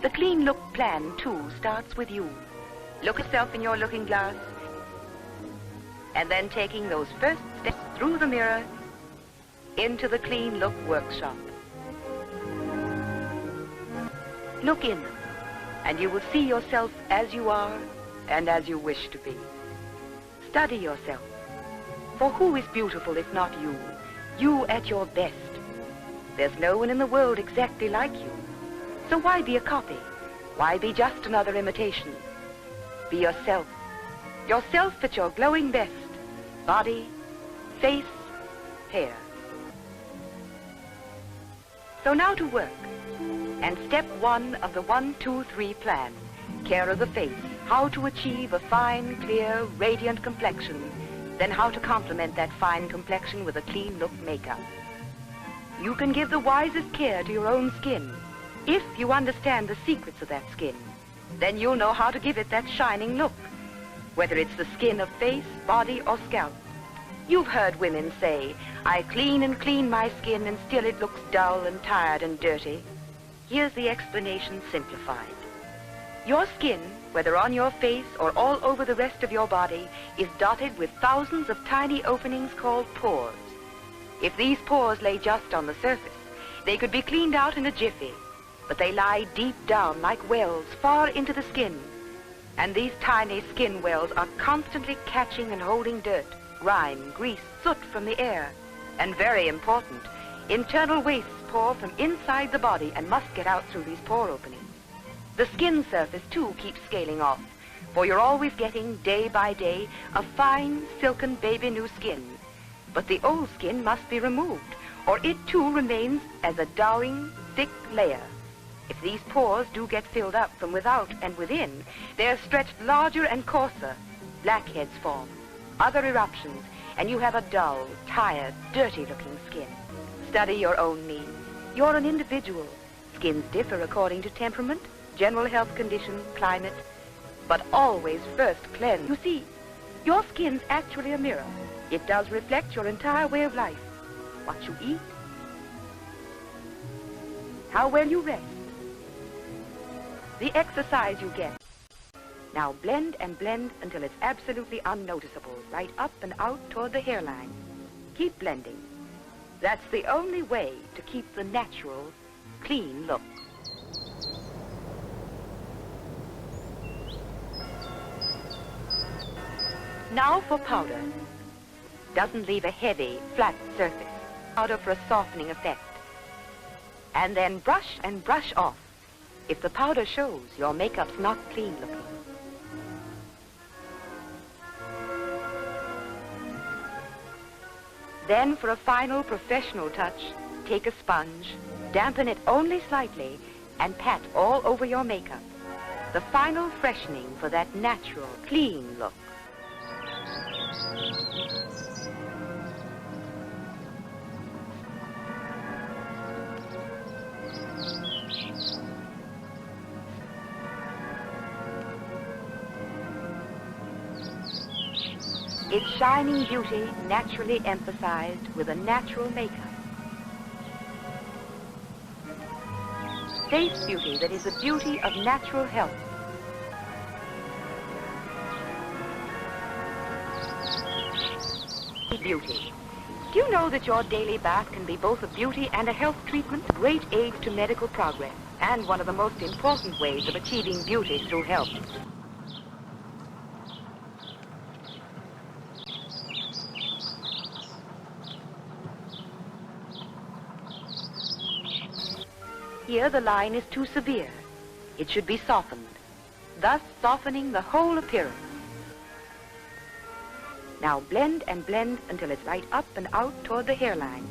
The Clean Look plan, too, starts with you. Look at yourself in your looking glass, and then taking those first steps through the mirror into the Clean Look workshop. Look in them, and you will see yourself as you are and as you wish to be. Study yourself, for who is beautiful if not you? You at your best. There's no one in the world exactly like you. So why be a copy? Why be just another imitation? Be yourself. Yourself at your glowing best. Body, face, hair. So now to work. And step 1 of the 1, 2, 3 plan. Care of the face. How to achieve a fine, clear, radiant complexion. Then how to complement that fine complexion with a Clean Look makeup. You can give the wisest care to your own skin. If you understand the secrets of that skin, then you'll know how to give it that shining look, whether it's the skin of face, body, or scalp. You've heard women say, I clean and clean my skin and still it looks dull and tired and dirty. Here's the explanation simplified. Your skin, whether on your face or all over the rest of your body, is dotted with thousands of tiny openings called pores. If these pores lay just on the surface, they could be cleaned out in a jiffy, but they lie deep down like wells far into the skin. And these tiny skin wells are constantly catching and holding dirt, grime, grease, soot from the air. And very important, internal wastes pour from inside the body and must get out through these pore openings. The skin surface, too, keeps scaling off, for you're always getting, day by day, a fine, silken, baby new skin. But the old skin must be removed, or it, too, remains as a dowling, thick layer. If these pores do get filled up from without and within, they're stretched larger and coarser. Blackheads form, other eruptions, and you have a dull, tired, dirty-looking skin. Study your own needs. You're an individual. Skins differ according to temperament, general health condition, climate, but always first cleanse. You see, your skin's actually a mirror. It does reflect your entire way of life. What you eat, how well you rest, the exercise you get. Now blend and blend until it's absolutely unnoticeable, right up and out toward the hairline. Keep blending. That's the only way to keep the natural, clean look. Now for powder. Doesn't leave a heavy, flat surface. Powder for a softening effect. And then brush and brush off. If the powder shows, your makeup's not clean looking. Then for a final professional touch, take a sponge, dampen it only slightly, and pat all over your makeup. The final freshening for that natural, clean look. It's shining beauty naturally emphasized with a natural makeup. Face beauty that is the beauty of natural health. Beauty. Do you know that your daily bath can be both a beauty and a health treatment? Great aid to medical progress, and one of the most important ways of achieving beauty through health. Here the line is too severe. It should be softened, thus softening the whole appearance. Now blend and blend until it's right up and out toward the hairline.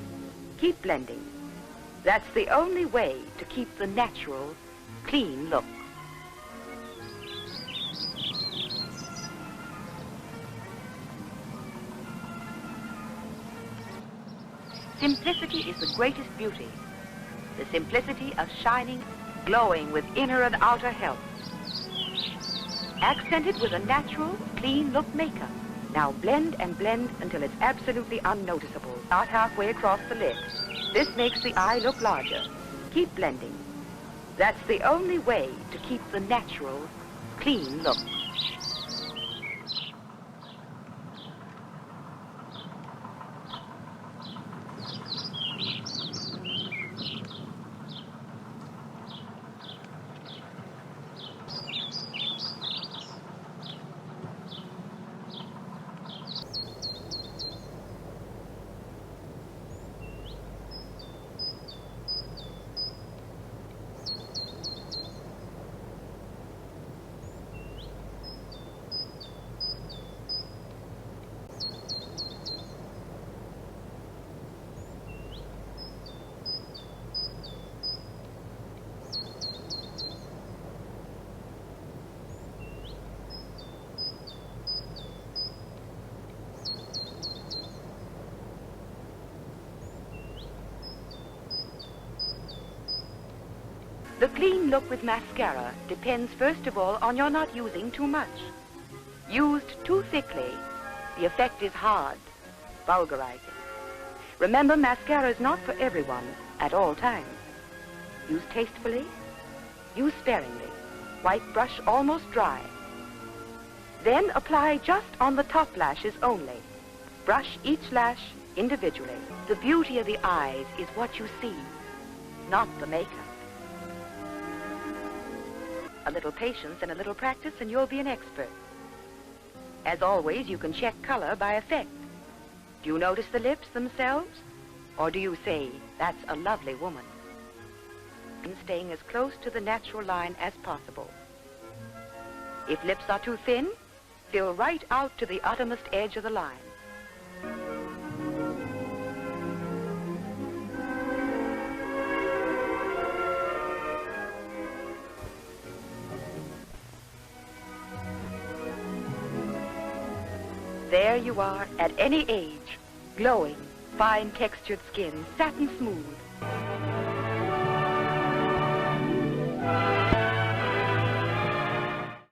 Keep blending. That's the only way to keep the natural, clean look. Simplicity is the greatest beauty. The simplicity of shining, glowing with inner and outer health. Accented with a natural, clean look makeup. Now blend and blend until it's absolutely unnoticeable. Start halfway across the lid. This makes the eye look larger. Keep blending. That's the only way to keep the natural, clean look. The clean look with mascara depends first of all on your not using too much. Used too thickly, the effect is hard, vulgarizing. Remember, mascara is not for everyone at all times. Use tastefully, use sparingly. Wipe brush almost dry. Then apply just on the top lashes only. Brush each lash individually. The beauty of the eyes is what you see, not the makeup. A little patience and a little practice and you'll be an expert. As always, you can check color by effect. Do you notice the lips themselves? Or do you say, that's a lovely woman? And staying as close to the natural line as possible. If lips are too thin, fill right out to the uttermost edge of the line. There you are, at any age, glowing, fine-textured skin, satin smooth.